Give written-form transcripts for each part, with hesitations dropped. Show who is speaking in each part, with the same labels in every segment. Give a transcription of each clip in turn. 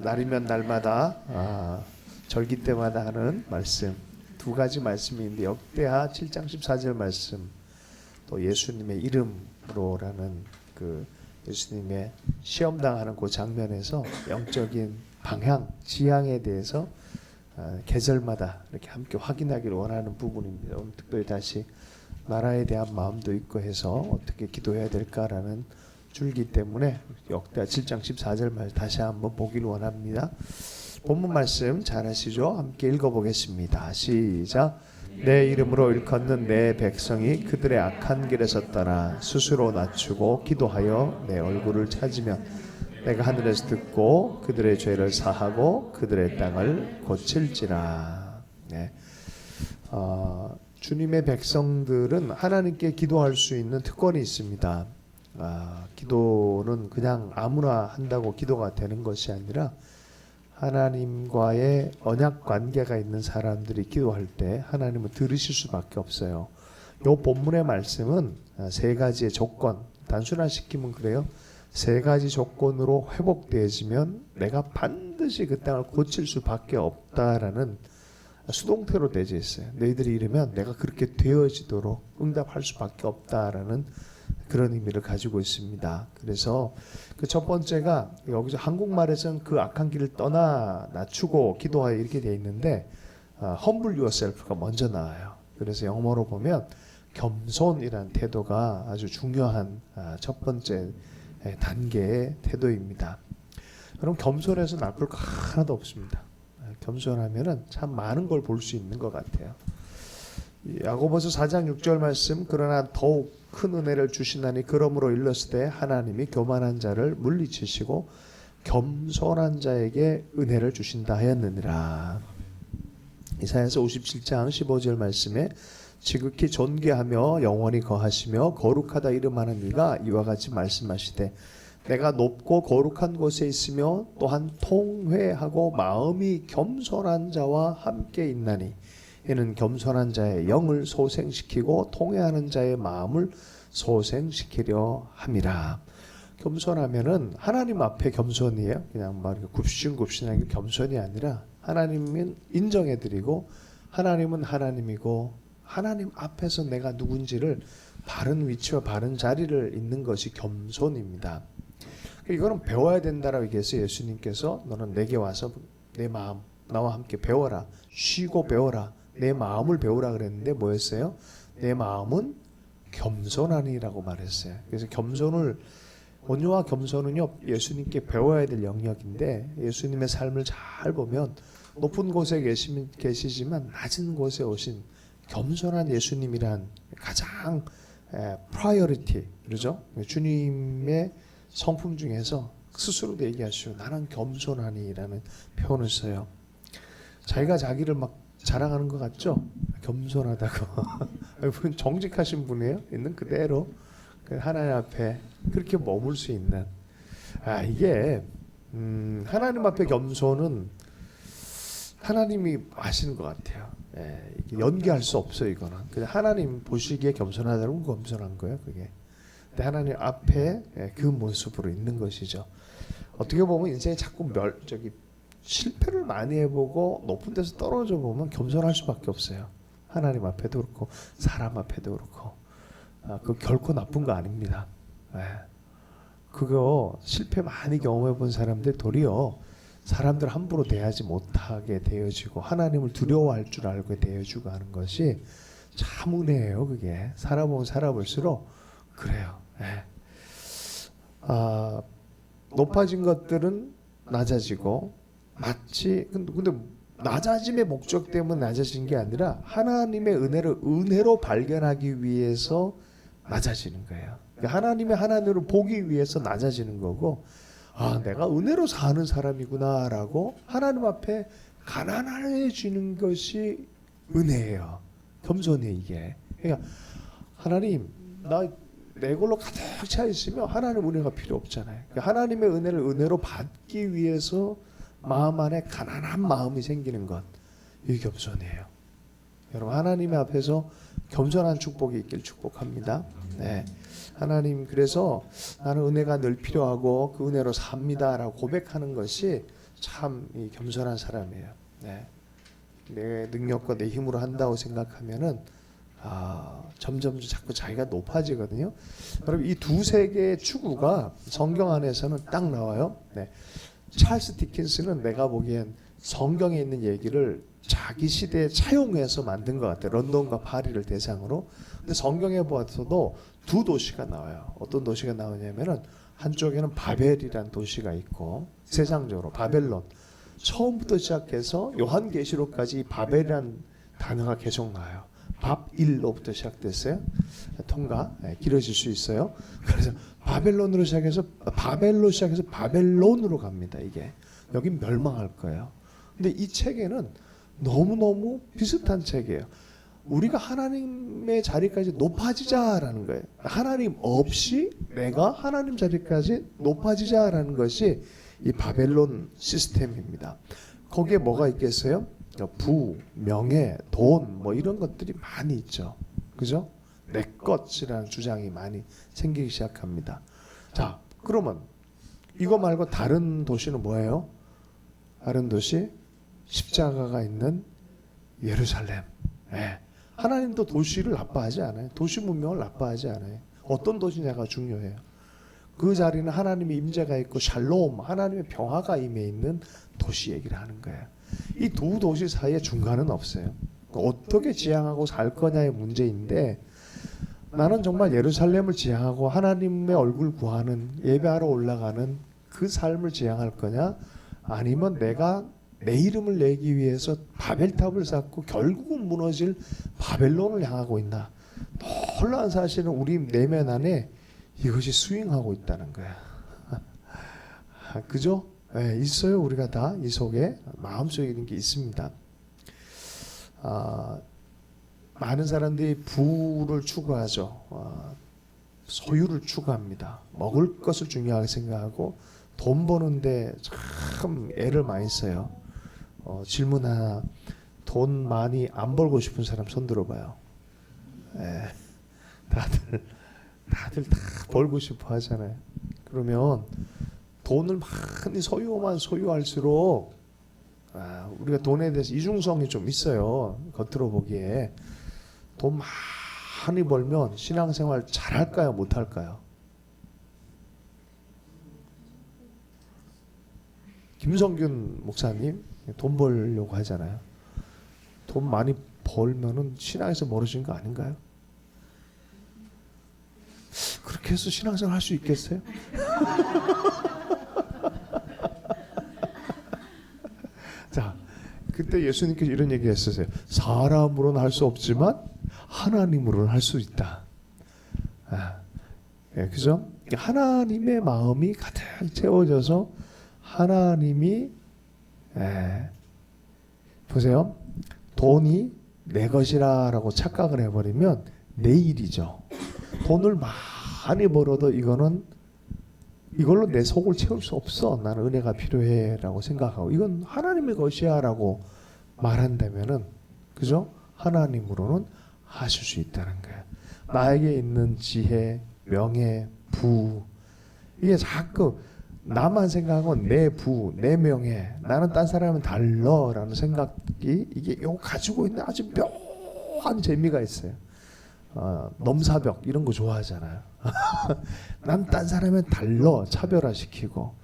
Speaker 1: 날이면 날마다 절기 때마다 하는 말씀 두 가지 말씀이 있는데 역대하 7장 14절 말씀 또 예수님의 이름으로라는 그 예수님의 시험당하는 그 장면에서 영적인 방향, 지향에 대해서 계절마다 이렇게 함께 확인하기를 원하는 부분입니다. 오늘 특별히 다시 나라에 대한 마음도 있고 해서 어떻게 기도해야 될까라는 줄기 때문에 역대하 7장 14절 말 다시 한번 보기를 원합니다. 본문 말씀 잘 아시죠? 함께 읽어보겠습니다. 시작. 내 이름으로 일컫는 내 백성이 그들의 악한 길에서 떠나 스스로 낮추고 기도하여 내 얼굴을 찾으면 내가 하늘에서 듣고 그들의 죄를 사하고 그들의 땅을 고칠지라. 네. 주님의 백성들은 하나님께 기도할 수 있는 특권이 있습니다. 기도는 그냥 아무나 한다고 기도가 되는 것이 아니라 하나님과의 언약 관계가 있는 사람들이 기도할 때 하나님은 들으실 수밖에 없어요. 이 본문의 말씀은 세 가지의 조건, 단순화시키면 그래요. 세 가지 조건으로 회복되어지면 내가 반드시 그 땅을 고칠 수밖에 없다라는 수동태로 되어 있어요. 너희들이 이러면 내가 그렇게 되어지도록 응답할 수밖에 없다라는 그런 의미를 가지고 있습니다. 그래서 그 첫 번째가 여기서 한국말에서는 그 악한 길을 떠나 낮추고 기도하여 이렇게 되어 있는데 humble yourself가 먼저 나와요. 그래서 영어로 보면 겸손이라는 태도가 아주 중요한 첫 번째 단계의 태도입니다. 그럼 겸손해서 나쁠 거 하나도 없습니다. 겸손하면은 참 많은 걸 볼 수 있는 것 같아요. 야고보서 4장 6절 말씀 그러나 더욱 큰 은혜를 주시나니 그러므로 일렀으되 하나님이 교만한 자를 물리치시고 겸손한 자에게 은혜를 주신다 하였느니라. 이사야서 57장 15절 말씀에 지극히 존귀하며 영원히 거하시며 거룩하다 이름하는 이가 이와 같이 말씀하시되 내가 높고 거룩한 곳에 있으며 또한 통회하고 마음이 겸손한 자와 함께 있나니 이는 겸손한 자의 영을 소생시키고 통회하는 자의 마음을 소생시키려 함이라. 겸손하면은 하나님 앞에 겸손이에요. 그냥 막 굽신굽신한 게 겸손이 아니라 하나님은 인정해드리고 하나님은 하나님이고 하나님 앞에서 내가 누군지를 바른 위치와 바른 자리를 있는 것이 겸손입니다. 이거는 배워야 된다라고 얘기해서 예수님께서 너는 내게 와서 내 마음 나와 함께 배워라. 쉬고 배워라. 내 마음을 배우라 그랬는데 뭐였어요? 내 마음은 겸손하니라고 말했어요. 그래서 겸손을 온유와 겸손은요 예수님께 배워야 될 영역인데 예수님의 삶을 잘 보면 높은 곳에 계시지만 낮은 곳에 오신 겸손한 예수님이란 가장 프라이어리티 그렇죠? 주님의 성품 중에서 스스로도 얘기하시오. 나는 겸손하니라는 표현을 써요. 자기가 자기를 막 자랑하는 것 같죠? 겸손하다고. 그분 정직하신 분이에요. 있는 그대로 하나님 앞에 그렇게 머물 수 있는. 이게 하나님 앞에 겸손은 하나님이 아시는 것 같아요. 연기할 수 없어요. 이거는 그냥 하나님 보시기에 겸손하다는 건 겸손한 거예요. 그게. 근데 하나님 앞에 그 모습으로 있는 것이죠. 어떻게 보면 인생이 자꾸 실패를 많이 해보고 높은 데서 떨어져 보면 겸손할 수밖에 없어요. 하나님 앞에도 그렇고 사람 앞에도 그렇고 그거 결코 나쁜 거 아닙니다. 그거 실패 많이 경험해 본 사람들 도리어 사람들 함부로 대하지 못하게 되어지고 하나님을 두려워할 줄 알고 대해주고 하는 것이 참 은혜예요. 그게 살아보면 살아볼수록 그래요. 높아진 것들은 낮아지고 마치 근데 낮아짐의 목적 때문에 낮아진 게 아니라 하나님의 은혜를 은혜로 발견하기 위해서 낮아지는 거예요. 그러니까 하나님의 하나님을 보기 위해서 낮아지는 거고 내가 은혜로 사는 사람이구나라고 하나님 앞에 가난해지는 것이 은혜예요. 겸손해 이게. 그러니까 하나님 내 걸로 가득 차 있으면 하나님 은혜가 필요 없잖아요. 그러니까 하나님의 은혜를 은혜로 받기 위해서 마음 안에 가난한 마음이 생기는 것, 이 겸손이에요. 여러분 하나님 앞에서 겸손한 축복이 있길 축복합니다. 하나님 그래서 나는 은혜가 늘 필요하고 그 은혜로 삽니다라고 고백하는 것이 참 이 겸손한 사람이에요. 네. 내 능력과 내 힘으로 한다고 생각하면은 점점 자꾸 자기가 높아지거든요. 여러분 이 두세 개의 추구가 성경 안에서는 딱 나와요. 네. 찰스 디킨스는 내가 보기엔 성경에 있는 얘기를 자기 시대에 차용해서 만든 것 같아요. 런던과 파리를 대상으로. 근데 성경에 보아서도 두 도시가 나와요. 어떤 도시가 나오냐면은 한쪽에는 바벨이란 도시가 있고 세상적으로 바벨론. 처음부터 시작해서 요한계시록까지 바벨이란 단어가 계속 나와요. 밥일로부터 시작됐어요. 통과 길어질 수 있어요. 그래서 바벨론으로 시작해서 바벨론으로 갑니다. 이게 여긴 멸망할 거예요. 근데 이 책에는 너무너무 비슷한 책이에요. 우리가 하나님의 자리까지 높아지자라는 거예요. 하나님 없이 내가 하나님 자리까지 높아지자라는 것이 이 바벨론 시스템입니다. 거기에 뭐가 있겠어요? 부, 명예, 돈 뭐 이런 것들이 많이 있죠. 그죠? 내 것이라는 주장이 많이 생기기 시작합니다. 자, 그러면 이거 말고 다른 도시는 뭐예요? 다른 도시 십자가가 있는 예루살렘. 네. 하나님도 도시를 나빠하지 않아요. 도시 문명을 나빠하지 않아요. 어떤 도시냐가 중요해요. 그 자리는 하나님의 임재가 있고 샬롬, 하나님의 평화가 임해 있는 도시 얘기를 하는 거예요. 이 두 도시 사이에 중간은 없어요. 어떻게 지향하고 살 거냐의 문제인데 나는 정말 예루살렘을 지향하고 하나님의 얼굴 구하는 예배하러 올라가는 그 삶을 지향할 거냐 아니면 내가 내 이름을 내기 위해서 바벨탑을 쌓고 결국은 무너질 바벨론을 향하고 있나. 놀라운 사실은 우리 내면 안에 이것이 스윙하고 있다는 거야. 그죠? 네, 있어요. 우리가 다 이 속에 마음속에 이런 게 있습니다. 많은 사람들이 부를 추구하죠. 소유를 추구합니다. 먹을 것을 중요하게 생각하고 돈 버는데 참 애를 많이 써요. 질문 하나. 돈 많이 안 벌고 싶은 사람 손 들어봐요. 네, 다들 다 벌고 싶어 하잖아요. 그러면 돈을 많이 소유할수록 우리가 돈에 대해서 이중성이 좀 있어요. 겉으로 보기에. 돈 많이 벌면 신앙생활 잘할까요? 못할까요? 김성균 목사님 돈 벌려고 하잖아요. 돈 많이 벌면은 신앙에서 멀어진 거 아닌가요? 그렇게 해서 신앙생활 할 수 있겠어요? 자, 그때 예수님께서 이런 얘기 했었어요. 사람으로는 할 수 없지만 하나님으로는 할 수 있다. 그죠? 하나님의 마음이 가득 채워져서 하나님이 보세요. 돈이 내 것이라고 착각을 해버리면 내 일이죠. 돈을 많이 벌어도 이걸로 내 속을 채울 수 없어. 나는 은혜가 필요해라고 생각하고 이건 하나님의 것이야라고 말한다면은 그죠? 하나님으로는 하실 수 있다는 거예요. 나에게 있는 지혜, 명예, 부 이게 자꾸 나만 생각하고 내 부, 내 명예, 나는 딴 사람은 달라라는 생각이 이게 요 가지고 있는 아주 묘한 재미가 있어요. 넘사벽 이런 거 좋아하잖아요. 난 딴 사람은 달라 차별화시키고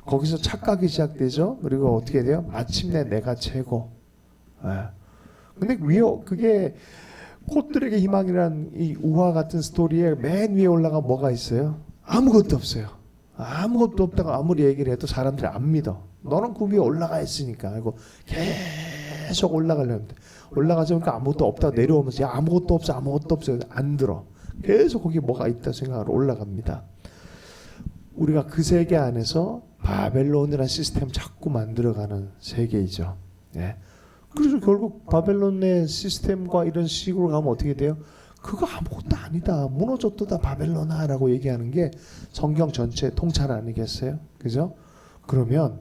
Speaker 1: 거기서 착각이 시작되죠. 그리고 어떻게 돼요? 마침내 내가 최고. 근데 그게 꽃들에게 희망이란 이 우화 같은 스토리에 맨 위에 올라가 뭐가 있어요? 아무것도 없어요. 아무것도 없다가 아무리 얘기를 해도 사람들이 안 믿어. 너는 그 위에 올라가 있으니까. 그리고 계속 올라가려면 돼. 올라가서 그러니까 아무것도 없다가 내려오면서 야 아무것도 없어 안 들어. 계속 거기 뭐가 있다 생각하러 올라갑니다. 우리가 그 세계 안에서 바벨론이라는 시스템 자꾸 만들어가는 세계이죠. 네. 그래서 결국 바벨론의 시스템과 이런 식으로 가면 어떻게 돼요? 그거 아무것도 아니다. 무너졌다 바벨론아라고 얘기하는 게 성경 전체 통찰 아니겠어요? 그죠? 그러면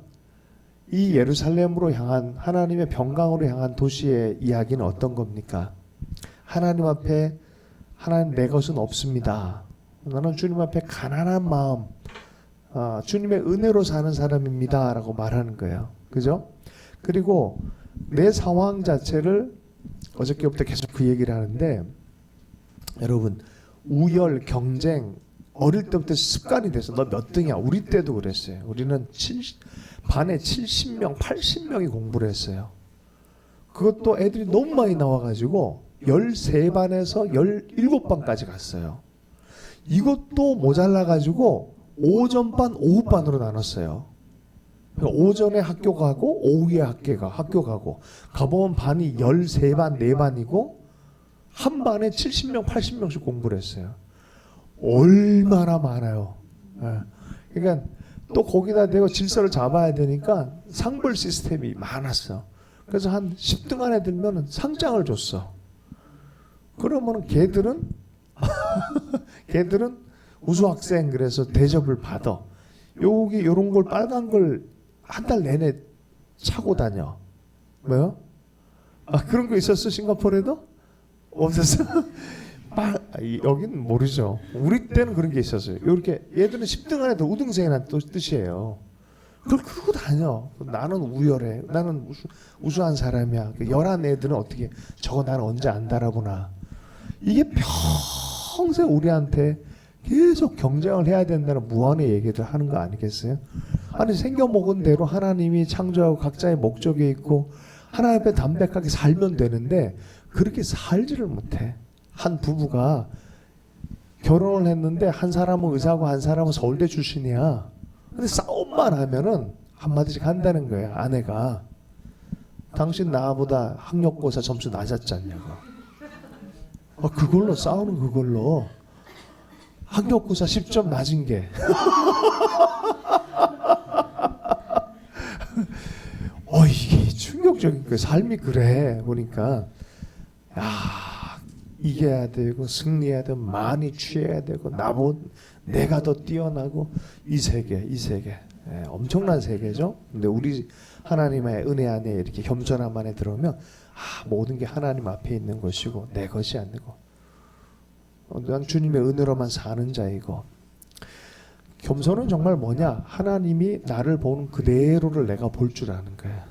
Speaker 1: 이 예루살렘으로 향한 하나님의 평강으로 향한 도시의 이야기는 어떤 겁니까? 하나님 앞에 하나님 내 것은 없습니다. 나는 주님 앞에 가난한 마음, 주님의 은혜로 사는 사람입니다. 라고 말하는 거예요. 그죠? 그리고 내 상황 자체를 어저께부터 계속 그 얘기를 하는데, 여러분 우열 경쟁 어릴 때부터 습관이 돼서 너 몇 등이야. 우리 때도 그랬어요. 우리는 반에 70명 80명이 공부를 했어요. 그것도 애들이 너무 많이 나와가지고 13반에서 17반까지 갔어요. 이것도 모자라가지고 오전반 오후반으로 나눴어요. 오전에 학교 가고 오후에 학교 가고 가보면 반이 13반 4반이고 한 반에 70명 80명씩 공부를 했어요. 얼마나 많아요. 그러니까 또 거기다 대고 질서를 잡아야 되니까 상벌 시스템이 많았어. 그래서 한 10등 안에 들면 상장을 줬어. 그러면 걔들은 우수 학생 그래서 대접을 받아. 여기 요런 걸 빨간 걸 한 달 내내 차고 다녀. 뭐요? 그런 거 있었어 싱가포르에도? 없었어? 여긴 모르죠. 우리 때는 그런 게 있었어요. 이렇게 얘들은 10등 안에 더 우등생이라는 뜻이에요. 그걸 끌고 다녀. 나는 우열해. 나는 우수한 사람이야. 열한 애들은 어떻게 저거 나는 언제 안 달아보나. 이게 평생 우리한테 계속 경쟁을 해야 된다는 무한의 얘기를 하는 거 아니겠어요? 아니 생겨먹은 대로 하나님이 창조하고 각자의 목적이 있고 하나님 앞에 담백하게 살면 되는데 그렇게 살지를 못해. 한 부부가 결혼을 했는데 한 사람은 의사고 한 사람은 서울대 출신이야. 근데 싸움만 하면은 한마디씩 한다는 거야. 아내가 당신 나보다 학력고사 점수 낮았지 않냐고. 그걸로 싸우는 그걸로 학력고사 10점 낮은 게 이게 충격적인 거야. 삶이 그래 보니까 이겨야 되고 승리해야 되고 많이 취해야 되고 내가 더 뛰어나고 이 세계 엄청난 세계죠. 근데 우리 하나님의 은혜 안에 이렇게 겸손함 안에 들어오면 모든 게 하나님 앞에 있는 것이고 내 것이 아니고 난 주님의 은혜로만 사는 자이고. 겸손은 정말 뭐냐? 하나님이 나를 보는 그대로를 내가 볼 줄 아는 거야.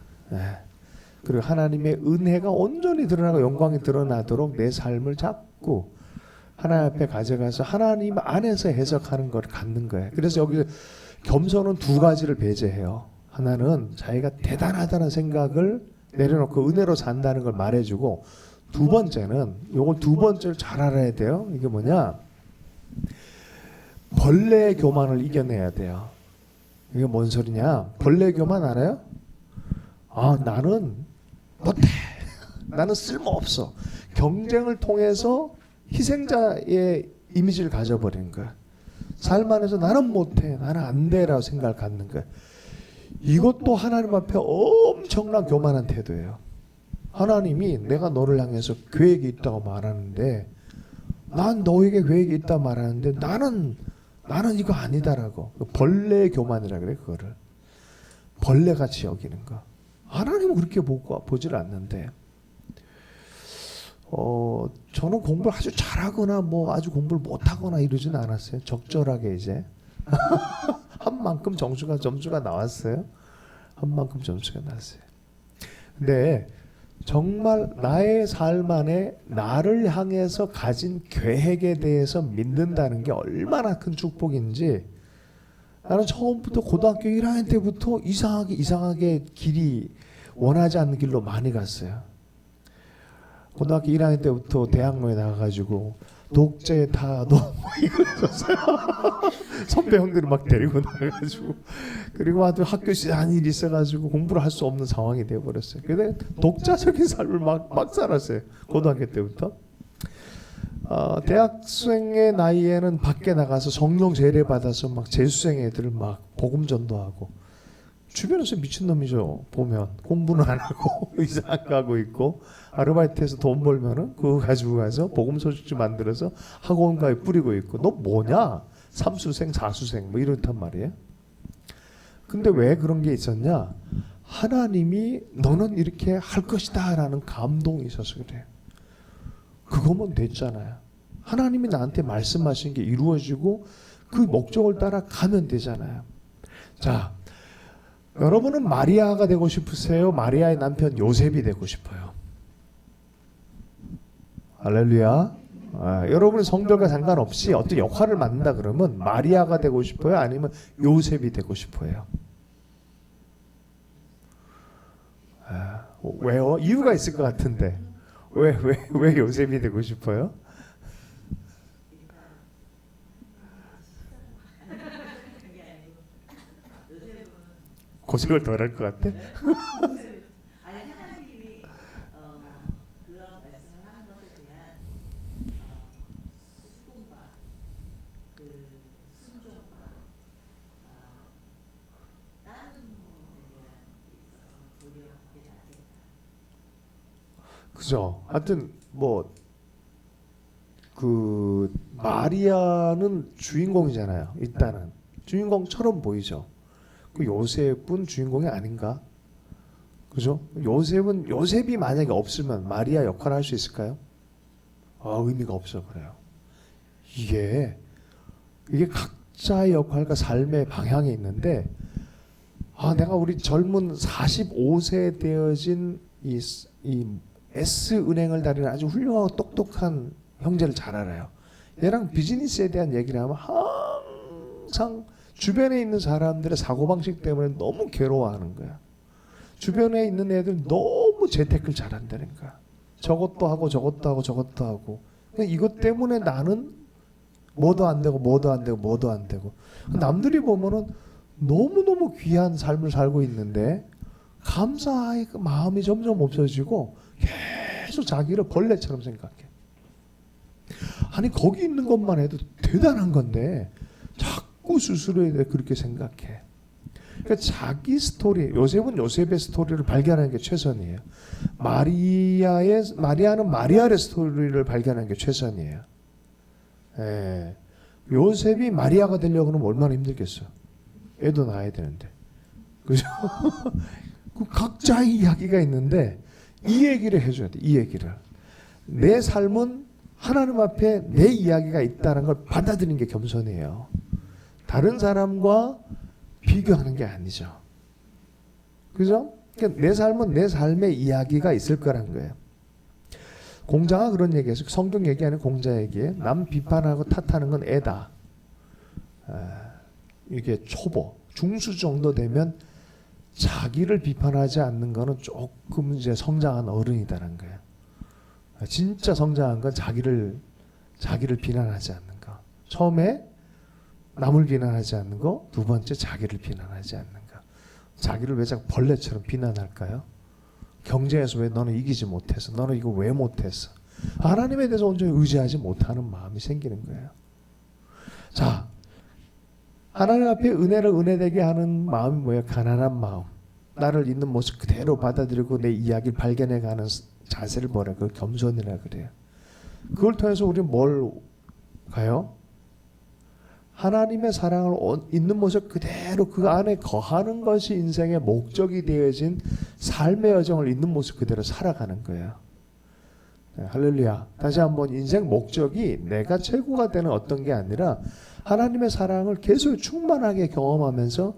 Speaker 1: 그리고 하나님의 은혜가 온전히 드러나고 영광이 드러나도록 내 삶을 잡고 하나님 앞에 가져가서 하나님 안에서 해석하는 걸 갖는 거예요. 그래서 여기 겸손은 두 가지를 배제해요. 하나는 자기가 대단하다는 생각을 내려놓고 은혜로 산다는 걸 말해주고, 두 번째는 요걸 두 번째를 잘 알아야 돼요. 이게 뭐냐? 벌레 교만을 이겨내야 돼요. 이게 뭔 소리냐? 벌레 교만 알아요? 나는 못해. 나는 쓸모없어. 경쟁을 통해서 희생자의 이미지를 가져버리는 거야. 삶 안에서 나는 못해. 나는 안 돼라고 생각을 갖는 거야. 이것도 하나님 앞에 엄청난 교만한 태도예요. 하나님이 내가 너를 향해서 계획이 있다고 말하는데, 난 너에게 계획이 있다 말하는데 나는 이거 아니다라고. 벌레 교만이라 그래. 그거를 벌레같이 여기는 거. 하나님은 그렇게 보질 않는데, 저는 공부를 아주 잘하거나 아주 공부를 못하거나 이러진 않았어요. 적절하게 이제 한 만큼 점수가 나왔어요. 한 만큼 점수가 나왔어요. 근데 정말 나의 삶 안에 나를 향해서 가진 계획에 대해서 믿는다는 게 얼마나 큰 축복인지, 나는 처음부터 고등학교 1학년 때부터 이상하게 길이 원하지 않는 길로 많이 갔어요. 고등학교 1학년 때부터 대학로에 나가가지고 독재 다 너무 이거였어요. 선배 형들을 막 데리고 나가가지고, 그리고 학교 한 일이 있어가지고 공부를 할 수 없는 상황이 되어버렸어요. 근데 독자적인 삶을 막 살았어요. 고등학교 때부터. 대학생의 나이에는 밖에 나가서 성령 세례 받아서 막 재수생 애들을 막 복음 전도하고, 주변에서 미친놈이죠. 보면 공부는 안 하고 이상한 거 하고 있고, 아르바이트해서 돈 벌면은 그거 가지고 가서 복음 소식지 만들어서 학원가에 뿌리고 있고, 너 뭐냐? 삼수생 사수생 이렇단 말이에요. 근데 왜 그런 게 있었냐? 하나님이 너는 이렇게 할 것이다 라는 감동이 있어서 그래요. 그거면 됐잖아요. 하나님이 나한테 말씀하신 게 이루어지고 그 목적을 따라 가면 되잖아요. 자, 여러분은 마리아가 되고 싶으세요? 마리아의 남편 요셉이 되고 싶어요? 할렐루야. 여러분의 성별과 상관없이 어떤 역할을 맡는다 그러면 마리아가 되고 싶어요? 아니면 요셉이 되고 싶어요? 왜요? 이유가 있을 것 같은데 왜 요셉이 되고 싶어요? 고생을 덜 할 것 같아?
Speaker 2: 아니 하나님이 그런 말씀을 하는 것에 대한 수긍과 그 순종과 다른 부분에 대한 우리가 갖게 되겠다.
Speaker 1: 그죠? 하여튼 뭐 그 마리아는 주인공이잖아요. 일단은 주인공처럼 보이죠. 그 요셉은 주인공이 아닌가? 그죠? 요셉이 만약에 없으면 마리아 역할을 할 수 있을까요? 의미가 없어 그래요. 이게 각자의 역할과 삶의 방향이 있는데 내가 우리 젊은 45세 되어진 이 S은행을 다니는 아주 훌륭하고 똑똑한 형제를 잘 알아요. 얘랑 비즈니스에 대한 얘기를 하면 항상 주변에 있는 사람들의 사고방식 때문에 너무 괴로워하는 거야. 주변에 있는 애들 너무 재테크를 잘한다는 거야. 저것도 하고 저것도 하고 저것도 하고. 이것 때문에 나는 뭐도 안 되고 뭐도 안 되고 뭐도 안 되고. 남들이 보면은 너무너무 귀한 삶을 살고 있는데 감사의 그 마음이 점점 없어지고 계속 자기를 벌레처럼 생각해. 아니 거기 있는 것만 해도 대단한 건데 자꾸 스스로에 대해 그렇게 생각해. 그러니까 자기 스토리, 요셉은 요셉의 스토리를 발견하는 게 최선이에요. 마리아는 마리아의 스토리를 발견하는 게 최선이에요. 요셉이 마리아가 되려고 하면 얼마나 힘들겠어. 애도 낳아야 되는데. 그죠? 그 각자의 이야기가 있는데 이 얘기를 해줘야 돼. 이 얘기를. 내 삶은 하나님 앞에 내 이야기가 있다는 걸 받아들이는 게 겸손이에요. 다른 사람과 비교하는 게 아니죠. 그죠? 그러니까 내 삶은 내 삶의 이야기가 있을 거란 거예요. 공자가 그런 얘기했어요. 성경 얘기하는 공자 얘기에 남 비판하고 탓하는 건 애다. 이게 초보, 중수 정도 되면 자기를 비판하지 않는 거는 조금 이제 성장한 어른이다라는 거예요. 진짜 성장한 건 자기를 비난하지 않는 거. 처음에 남을 비난하지 않는 거, 두 번째 자기를 비난하지 않는 거. 자기를 왜 자꾸 벌레처럼 비난할까요? 경쟁에서 왜 너는 이기지 못해서, 너는 이거 왜 못했어? 하나님에 대해서 온전히 의지하지 못하는 마음이 생기는 거예요. 자, 하나님 앞에 은혜를 은혜되게 하는 마음이 뭐예요? 가난한 마음. 나를 있는 모습 그대로 받아들이고 내 이야기를 발견해가는 자세를 뭐라 그래요? 겸손이라 그래요. 그걸 통해서 우리는 뭘 가요? 하나님의 사랑을 있는 모습 그대로 그 안에 거하는 것이 인생의 목적이 되어진 삶의 여정을 있는 모습 그대로 살아가는 거예요. 할렐루야. 다시 한번 인생 목적이 내가 최고가 되는 어떤 게 아니라 하나님의 사랑을 계속 충만하게 경험하면서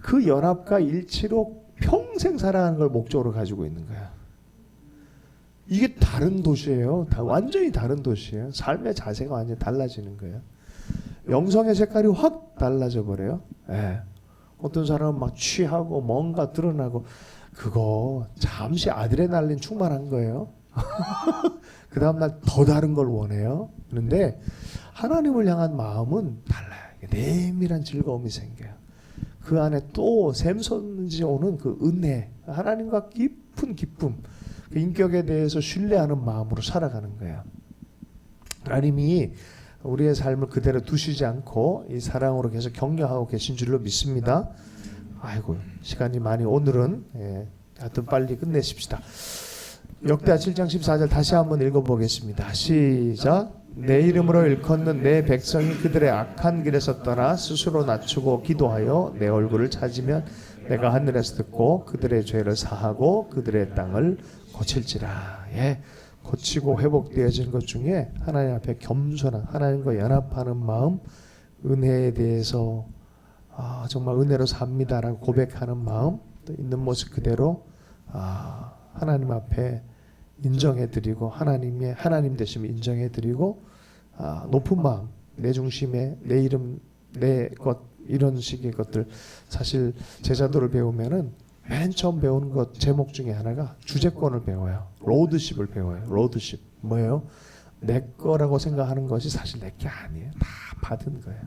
Speaker 1: 그 연합과 일치로 평생 살아가는 걸 목적으로 가지고 있는 거야. 이게 다른 도시예요. 완전히 다른 도시예요. 삶의 자세가 완전히 달라지는 거예요. 영성의 색깔이 확 달라져 버려요. 어떤 사람은 막 취하고 뭔가 드러나고 그거 잠시 아드레날린 충만한 거예요. 그 다음날 더 다른 걸 원해요. 그런데 하나님을 향한 마음은 달라요. 내밀한 즐거움이 생겨요. 그 안에 또 샘솟는지 오는 그 은혜, 하나님과 깊은 기쁨, 그 인격에 대해서 신뢰하는 마음으로 살아가는 거예요. 하나님이 우리의 삶을 그대로 두시지 않고 이 사랑으로 계속 격려하고 계신 줄로 믿습니다. 아이고 시간이 많이 오늘은 하여튼 빨리 끝내십시다. 역대하 7장 14절 다시 한번 읽어보겠습니다. 시작. 내 이름으로 일컫는 내 백성이 그들의 악한 길에서 떠나 스스로 낮추고 기도하여 내 얼굴을 찾으면 내가 하늘에서 듣고 그들의 죄를 사하고 그들의 땅을 고칠지라. 고치고 회복되어지는 것 중에 하나님 앞에 겸손한 하나님과 연합하는 마음, 은혜에 대해서 정말 은혜로 삽니다라고 고백하는 마음, 또 있는 모습 그대로 하나님 앞에 인정해드리고 하나님 되심을 인정해드리고 높은 마음, 내 중심에 내 이름, 내 것, 이런 식의 것들. 사실 제자도를 배우면은 맨 처음 배우는 것 제목 중에 하나가 주제권을 배워요. 로드십을 배워요. 로드십 뭐예요? 내 거라고 생각하는 것이 사실 내 게 아니에요. 다 받은 거예요.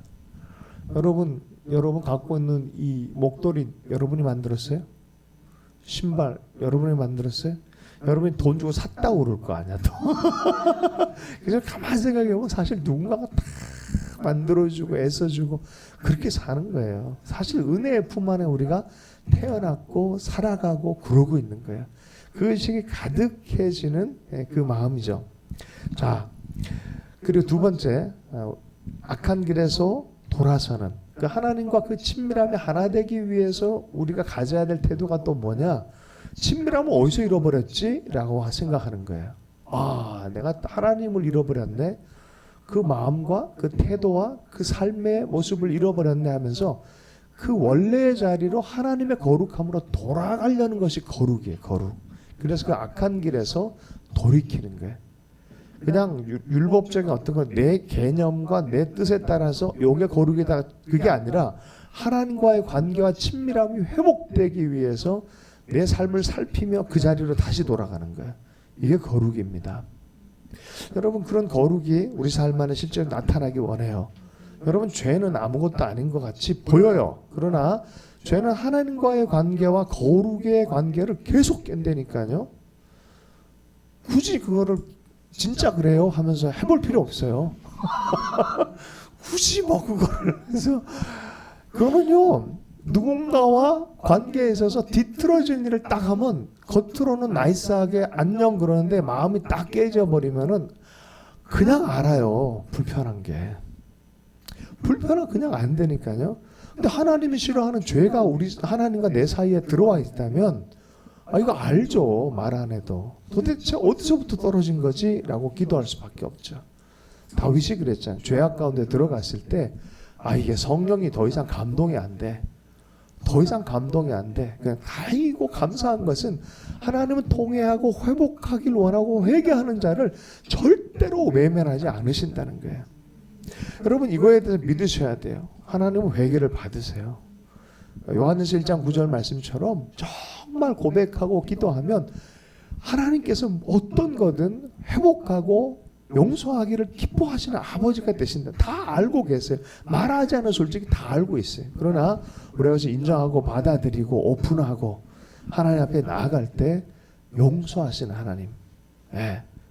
Speaker 1: 여러분 갖고 있는 이 목도리 여러분이 만들었어요? 신발 여러분이 만들었어요? 여러분이 돈 주고 샀다고 그럴 거 아니야 또. 그래서 가만히 생각해보면 사실 누군가가 다 만들어주고 애써주고 그렇게 사는 거예요. 사실 은혜의 품 안에 우리가 태어났고 살아가고 그러고 있는 거예요. 그것이 가득해지는 그 마음이죠. 자, 그리고 두 번째, 악한 길에서 돌아서는 그 하나님과 그 친밀함이 하나 되기 위해서 우리가 가져야 될 태도가 또 뭐냐? 친밀함을 어디서 잃어버렸지? 라고 생각하는 거예요. 내가 하나님을 잃어버렸네. 그 마음과 그 태도와 그 삶의 모습을 잃어버렸네 하면서 그 원래의 자리로 하나님의 거룩함으로 돌아가려는 것이 거룩이에요. 거룩. 그래서 그 악한 길에서 돌이키는 거예요. 그냥 율법적인 어떤 건 내 개념과 내 뜻에 따라서 요게 거룩이다 그게 아니라 하나님과의 관계와 친밀함이 회복되기 위해서 내 삶을 살피며 그 자리로 다시 돌아가는 거예요. 이게 거룩입니다. 여러분 그런 거룩이 우리 삶 안에 실제로 나타나기 원해요. 여러분 죄는 아무것도 아닌 것 같이 보여요. 그러나 죄는 하나님과의 관계와 거룩의 관계를 계속 깬다니까요. 굳이 그거를 진짜 그래요 하면서 해볼 필요 없어요. 굳이 뭐 그거를 해서 그거는요 누군가와 관계에 있어서 뒤틀어진 일을 딱 하면 겉으로는 나이스하게 안녕 그러는데 마음이 딱 깨져버리면은 그냥 알아요. 불편한 게 그냥 안 되니까요. 근데 하나님이 싫어하는 죄가 우리 하나님과 내 사이에 들어와 있다면 이거 알죠. 말 안 해도 도대체 어디서부터 떨어진 거지? 라고 기도할 수밖에 없죠. 다윗이 그랬잖아요. 죄악 가운데 들어갔을 때 이게 성령이 더 이상 감동이 안 돼. 더 이상 감동이 안 돼. 그냥 아이고 감사한 것은 하나님은 통회하고 회복하길 원하고 회개하는 자를 절대로 외면하지 않으신다는 거예요. 여러분 이거에 대해서 믿으셔야 돼요. 하나님은 회개를 받으세요. 요한일서 1장 9절 말씀처럼 정말 고백하고 기도하면 하나님께서 어떤 거든 회복하고 용서하기를 기뻐하시는 아버지가 되신다. 다 알고 계세요. 말하지 않은 솔직히 다 알고 있어요. 그러나 우리가 그것을 인정하고 받아들이고 오픈하고 하나님 앞에 나아갈 때 용서하시는 하나님.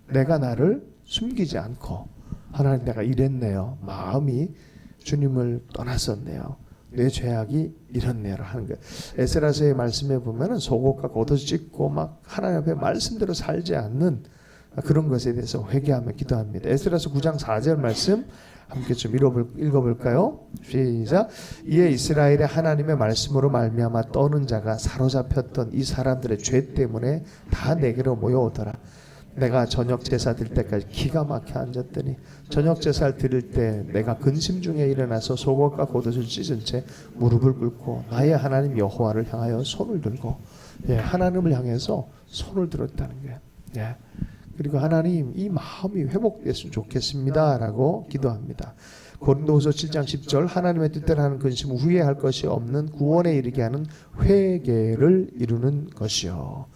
Speaker 1: 내가 나를 숨기지 않고 하나님 내가 이랬네요. 마음이 주님을 떠났었네요. 내 죄악이 이렇네요 하는 거예요. 에스라서의 말씀에 보면은 속옷과 겉옷을 찢고 막 하나님 앞에 말씀대로 살지 않는 그런 것에 대해서 회개하며 기도합니다. 에스라서 9장 4절 말씀 함께 좀 읽어볼까요? 시작. 이에 이스라엘의 하나님의 말씀으로 말미암아 떠는 자가 사로잡혔던 이 사람들의 죄 때문에 다 내게로 모여오더라. 내가 저녁 제사 드릴 때까지 기가 막혀 앉았더니 저녁 제사를 드릴 때 내가 근심 중에 일어나서 속옷과 겉옷을 찢은 채 무릎을 꿇고 나의 하나님 여호와를 향하여 손을 들고 하나님을 향해서 손을 들었다는 거예요. 그리고 하나님 이 마음이 회복됐으면 좋겠습니다 라고 기도합니다. 고린도후서 7장 10절 하나님의 뜻대로 하는 근심 후회할 것이 없는 구원에 이르게 하는 회개를 이루는 것이요.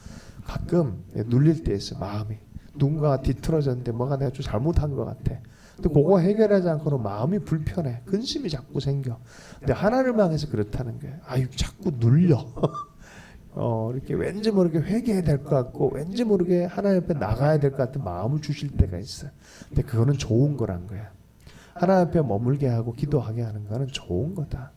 Speaker 1: 가끔 눌릴 때 있어 마음이 누군가가 뒤틀어졌는데 뭐가 내가 좀 잘못한 것 같아. 근데 그거 해결하지 않고는 마음이 불편해. 근심이 자꾸 생겨. 근데 하나님을 향해서 그렇다는 거예요. 자꾸 눌려. 이렇게 왠지 모르게 회개해야 될 것 같고 왠지 모르게 하나님 앞에 나가야 될 것 같은 마음을 주실 때가 있어요. 근데 그거는 좋은 거란 거야. 하나님 앞에 머물게 하고 기도하게 하는 거는 좋은 거다.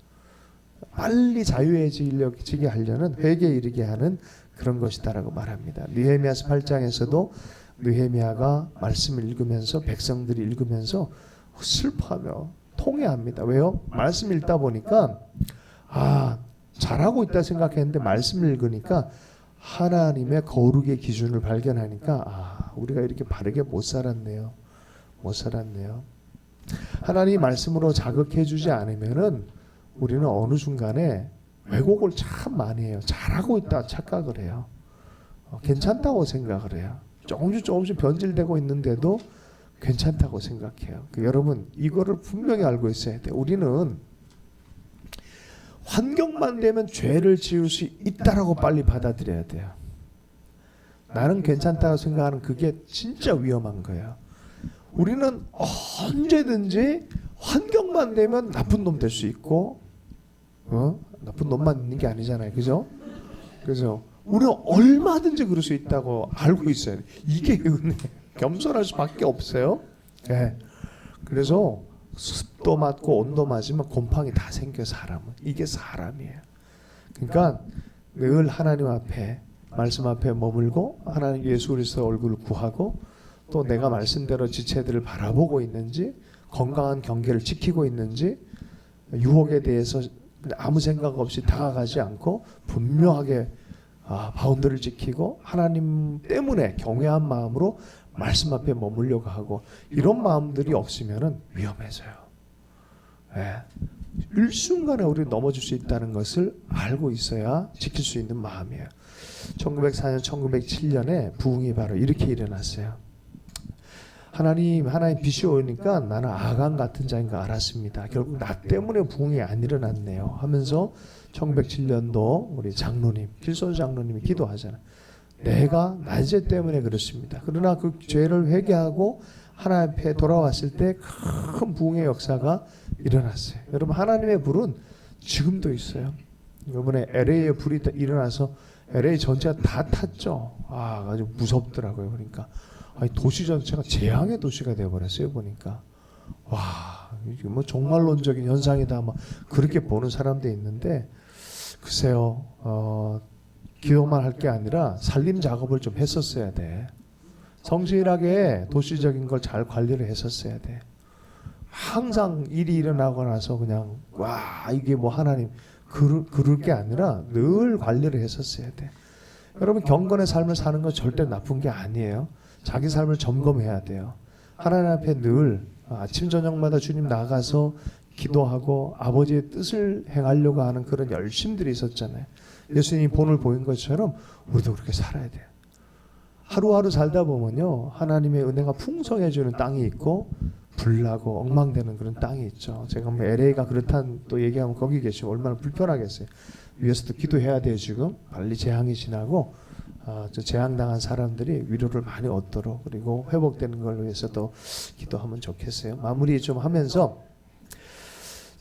Speaker 1: 빨리 자유해지게 하려는 회개에 이르게 하는 그런 것이다라고 말합니다. 느헤미야서 8장에서도 느헤미야가 말씀을 읽으면서 백성들이 읽으면서 슬퍼하며 통회합니다. 왜요? 말씀 읽다 보니까 잘하고 있다 생각했는데 말씀을 읽으니까 하나님의 거룩의 기준을 발견하니까 우리가 이렇게 바르게 못 살았네요. 하나님 말씀으로 자극해 주지 않으면은 우리는 어느 순간에 왜곡을 참 많이 해요. 잘하고 있다 착각을 해요. 괜찮다고 생각을 해요. 조금씩 변질되고 있는데도 괜찮다고 생각해요. 여러분 이거를 분명히 알고 있어야 돼요. 우리는 환경만 되면 죄를 지을 수 있다라고 빨리 받아들여야 돼요. 나는 괜찮다고 생각하는 그게 진짜 위험한 거예요. 우리는 언제든지 환경만 되면 나쁜 놈 될 수 있고, 나쁜 놈만 있는 게 아니잖아요, 그죠? 그래서 우리는 얼마든지 그럴 수 있다고 알고 있어요. 이게 은혜, 겸손할 수밖에 없어요. 네. 그래서 습도 맞고 온도 맞으면 곰팡이 다 생겨 사람은. 이게 사람이에요. 그러니까 늘 하나님 앞에 말씀 앞에 머물고 하나님 예수 그리스도 얼굴을 구하고 또 내가 말씀대로 지체들을 바라보고 있는지 건강한 경계를 지키고 있는지 유혹에 대해서 아무 생각 없이 다가가지 않고 분명하게 바운드를 지키고 하나님 때문에 경외한 마음으로 말씀 앞에 머물려고 하고 이런 마음들이 없으면 위험해져요. 네. 일순간에 우리 넘어질 수 있다는 것을 알고 있어야 지킬 수 있는 마음이에요. 1904년 1907년에 부흥이 바로 이렇게 일어났어요. 하나님 빛이 오니까 나는 아간 같은 자인 거 알았습니다. 결국 나 때문에 부흥이 안 일어났네요 하면서 1907년도 우리 장로님 길손 장로님이 기도하잖아요. 내가 나 죄 때문에 그렇습니다. 그러나 그 죄를 회개하고 하나님 앞에 돌아왔을 때 큰 부흥의 역사가 일어났어요. 여러분 하나님의 불은 지금도 있어요. 이번에 LA에 불이 일어나서 LA 전체가 다 탔죠. 아주 무섭더라고요. 그러니까 도시 전체가 재앙의 도시가 되어버렸어요. 보니까 이게 뭐 종말론적인 현상이다. 막 그렇게 보는 사람도 있는데 글쎄요. 기도만 할 게 아니라 살림 작업을 좀 했었어야 돼. 성실하게 도시적인 걸 잘 관리를 했었어야 돼. 항상 일이 일어나고 나서 그냥 이게 뭐 하나님 그럴 게 아니라 늘 관리를 했었어야 돼. 여러분 경건의 삶을 사는 건 절대 나쁜 게 아니에요. 자기 삶을 점검해야 돼요. 하나님 앞에 늘 아침 저녁마다 주님 나가서 기도하고 아버지의 뜻을 행하려고 하는 그런 열심들이 있었잖아요. 예수님이 본을 보인 것처럼 우리도 그렇게 살아야 돼요. 하루하루 살다 보면요 하나님의 은혜가 풍성해지는 땅이 있고 불나고 엉망되는 그런 땅이 있죠. 제가 뭐 LA가 그렇다는 또 얘기하면 거기 계시면 얼마나 불편하겠어요. 위에서도 기도해야 돼요. 지금 빨리 재앙이 지나고 재앙당한 사람들이 위로를 많이 얻도록 그리고 회복되는 걸 위해서도 기도하면 좋겠어요. 마무리 좀 하면서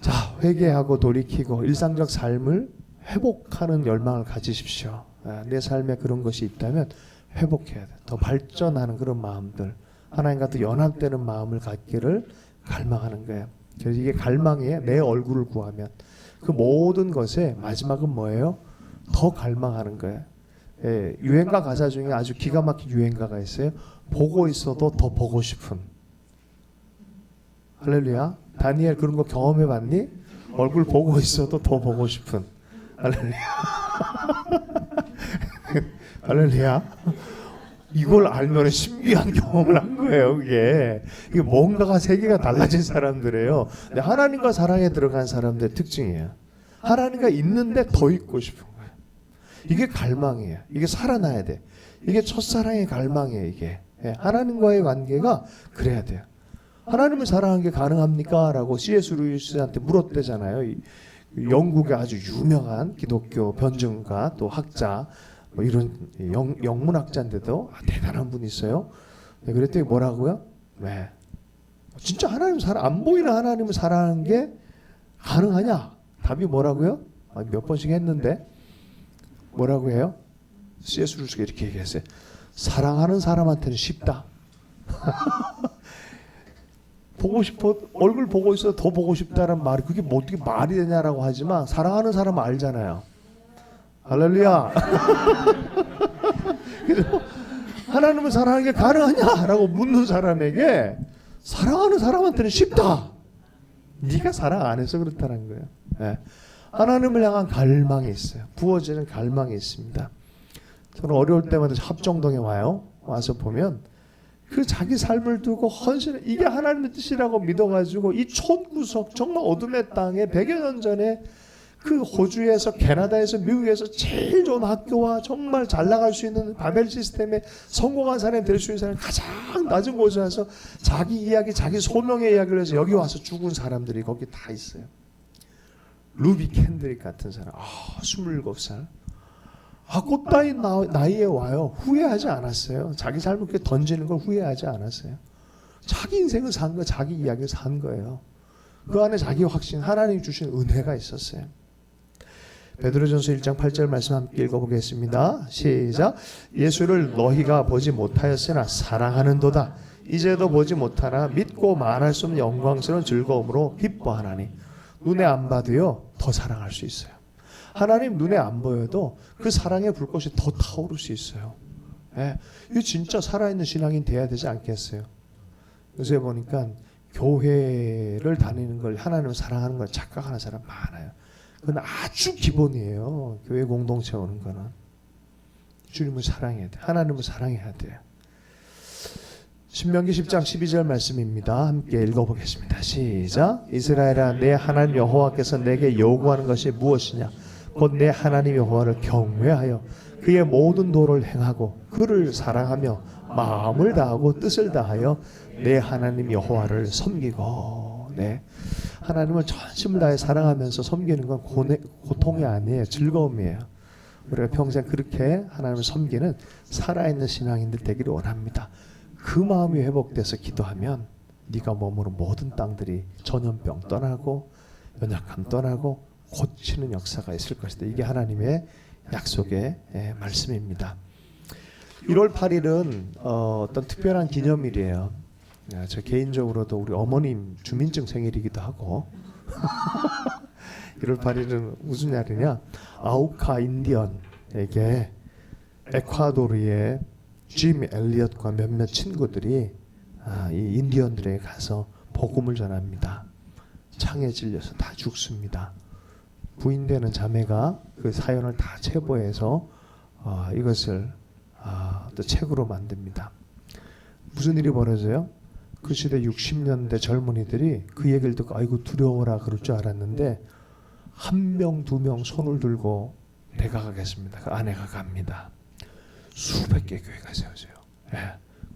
Speaker 1: 자 회개하고 돌이키고 일상적 삶을 회복하는 열망을 가지십시오. 내 삶에 그런 것이 있다면 회복해야 돼. 더 발전하는 그런 마음들 하나님과 또 연합되는 마음을 갖기를 갈망하는 거예요. 그래서 이게 갈망이에요. 내 얼굴을 구하면 그 모든 것의 마지막은 뭐예요? 더 갈망하는 거예요. 유행가 가사 중에 아주 기가 막힌 유행가가 있어요. 보고 있어도 더 보고 싶은. 할렐루야. 다니엘 그런 거 경험해 봤니? 얼굴 보고 있어도 더 보고 싶은. 할렐루야. 할렐루야. 이걸 알면 신비한 경험을 한 거예요. 이게 뭔가가 세계가 달라진 사람들이에요. 근데 하나님과 사랑에 들어간 사람들의 특징이에요. 하나님과 있는데 더 있고 싶은 거예요. 이게 갈망이에요. 이게 살아나야 돼. 이게 첫사랑의 갈망이에요. 이게 하나님과의 관계가 그래야 돼요. 하나님을 사랑하는 게 가능합니까? 라고 C.S. 루이스한테 물었대잖아요. 영국의 아주 유명한 기독교 변증가 또 학자 뭐 이런 영문학자인데도 대단한 분이 있어요. 그랬더니 뭐라고요? 네. 진짜 하나님 안 보이는 하나님을 사랑하는 게 가능하냐? 답이 뭐라고요? 몇 번씩 했는데 뭐라고 해요? C.S. 루이스가 이렇게 얘기했어요. 사랑하는 사람한테는 쉽다. 보고 싶어 얼굴 보고 있어도 더 보고 싶다는 말이 그게 뭐 어떻게 말이 되냐라고 하지만 사랑하는 사람은 알잖아요. 할렐루야. 그래서 하나님을 사랑하는 게 가능하냐라고 묻는 사람에게 사랑하는 사람한테는 쉽다. 네가 사랑 안 해서 그렇다는 거예요. 네. 하나님을 향한 갈망이 있어요. 부어지는 갈망이 있습니다. 저는 어려울 때마다 합정동에 와서 보면 그 자기 삶을 두고 헌신, 이게 하나님의 뜻이라고 믿어가지고 이 촌구석 정말 어둠의 땅에 100여 년 전에 그 호주에서 캐나다에서 미국에서 제일 좋은 학교와 정말 잘 나갈 수 있는 바벨 시스템에 성공한 사람이 될 수 있는 사람이 가장 낮은 곳에 와서 자기 이야기, 자기 소명의 이야기를 해서 여기 와서 죽은 사람들이 거기 다 있어요. 루비 캔드릭 같은 사람, 27살. 꽃다인 나이에 와요. 후회하지 않았어요. 자기 삶을 그렇게 던지는 걸 후회하지 않았어요. 자기 인생을 산 거예요. 자기 이야기를 산 거예요. 그 안에 자기 확신, 하나님 주신 은혜가 있었어요. 베드로전서 1장 8절 말씀 함께 읽어보겠습니다. 시작. 예수를 너희가 보지 못하였으나 사랑하는도다. 이제도 보지 못하나 믿고 말할 수 없는 영광스러운 즐거움으로 기뻐하나니. 눈에 안 봐도요 더 사랑할 수 있어요. 하나님 눈에 안 보여도 그 사랑의 불꽃이 더 타오를 수 있어요. 예, 이거 진짜 살아있는 신앙인 돼야 되지 않겠어요? 요새 보니까 교회를 다니는 걸 하나님을 사랑하는 걸 착각하는 사람 많아요. 그건 아주 기본이에요. 교회 공동체 오는 거는 주님을 사랑해야 돼. 하나님을 사랑해야 돼요. 신명기 10장 12절 말씀입니다. 함께 읽어보겠습니다. 시작. 이스라엘아, 내 하나님 여호와께서 내게 요구하는 것이 무엇이냐? 곧 내 하나님 여호와를 경외하여 그의 모든 도를 행하고 그를 사랑하며 마음을 다하고 뜻을 다하여 내 하나님 여호와를 섬기고. 네, 하나님을 전심을 다해 사랑하면서 섬기는 건 고통이 아니에요. 즐거움이에요. 우리가 평생 그렇게 하나님을 섬기는 살아있는 신앙인들 되기를 원합니다. 그 마음이 회복돼서 기도하면 네가 머무는 모든 땅들이 전염병 떠나고 연약함 떠나고 고치는 역사가 있을 것이다. 이게 하나님의 약속의 말씀입니다. 1월 8일은 어떤 특별한 기념일이에요. 저 개인적으로도 우리 어머님 주민증 생일이기도 하고 1월 8일은 무슨 날이냐? 아우카 인디언에게 에콰도르의 짐 엘리엇과 몇몇 친구들이 이 인디언들에게 가서 복음을 전합니다. 창에 찔려서 다 죽습니다. 부인되는 자매가 그 사연을 다 체보해서 이것을 또 책으로 만듭니다. 무슨 일이 벌어져요? 그 시대 60년대 젊은이들이 그 얘기를 듣고 아이고 두려워라 그럴 줄 알았는데 한 명, 두 명 손을 들고 내가 가겠습니다. 그 아내가 갑니다. 수백 개 교회가 세워져요. 예.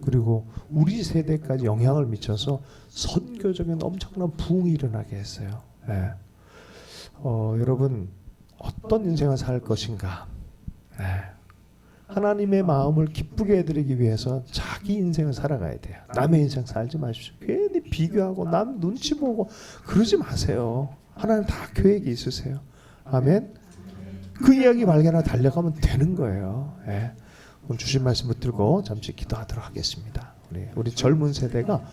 Speaker 1: 그리고 우리 세대까지 영향을 미쳐서 선교적인 엄청난 부흥이 일어나게 했어요. 예. 여러분 어떤 인생을 살 것인가? 예. 하나님의 마음을 기쁘게 해드리기 위해서 자기 인생을 살아가야 돼요. 남의 인생 살지 마십시오. 괜히 비교하고 남 눈치 보고 그러지 마세요. 하나님 다 계획이 있으세요. 아멘. 그 이야기 발견하고 달려가면 되는 거예요. 예. 오늘 주신 말씀 붙들고 잠시 기도하도록 하겠습니다. 우리 젊은 세대가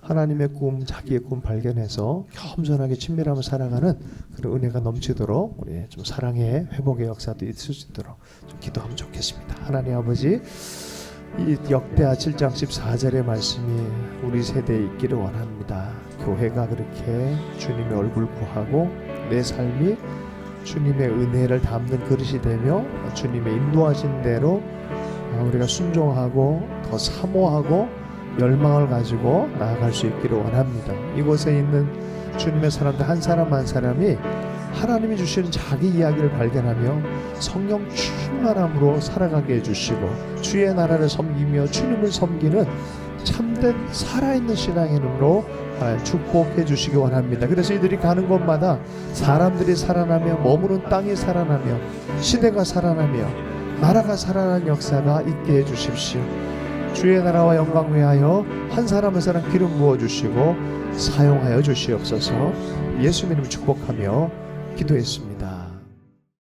Speaker 1: 하나님의 꿈, 자기의 꿈 발견해서 겸손하게 친밀함을 살아가는 그런 은혜가 넘치도록 우리 좀 사랑의 회복의 역사도 있을 수 있도록 좀 기도하면 좋겠습니다. 하나님 아버지, 이 역대하 7장 14절의 말씀이 우리 세대에 있기를 원합니다. 교회가 그렇게 주님의 얼굴 구하고 내 삶이 주님의 은혜를 담는 그릇이 되며 주님의 인도하신 대로 우리가 순종하고 더 사모하고 열망을 가지고 나아갈 수 있기를 원합니다. 이곳에 있는 주님의 사람들 한 사람 한 사람이 하나님이 주시는 자기 이야기를 발견하며 성령 충만함으로 살아가게 해주시고 주의 나라를 섬기며 주님을 섬기는 참된 살아있는 신앙인으로 축복해 주시기 원합니다. 그래서 이들이 가는 곳마다 사람들이 살아나며 머무는 땅이 살아나며 시대가 살아나며 나라가 살아나는 역사가 있게 해주십시오. 주의 나라와 영광 위하여 한 사람 한 사람 기름 부어주시고 사용하여 주시옵소서. 예수님 이름으로 축복하며 기도했습니다.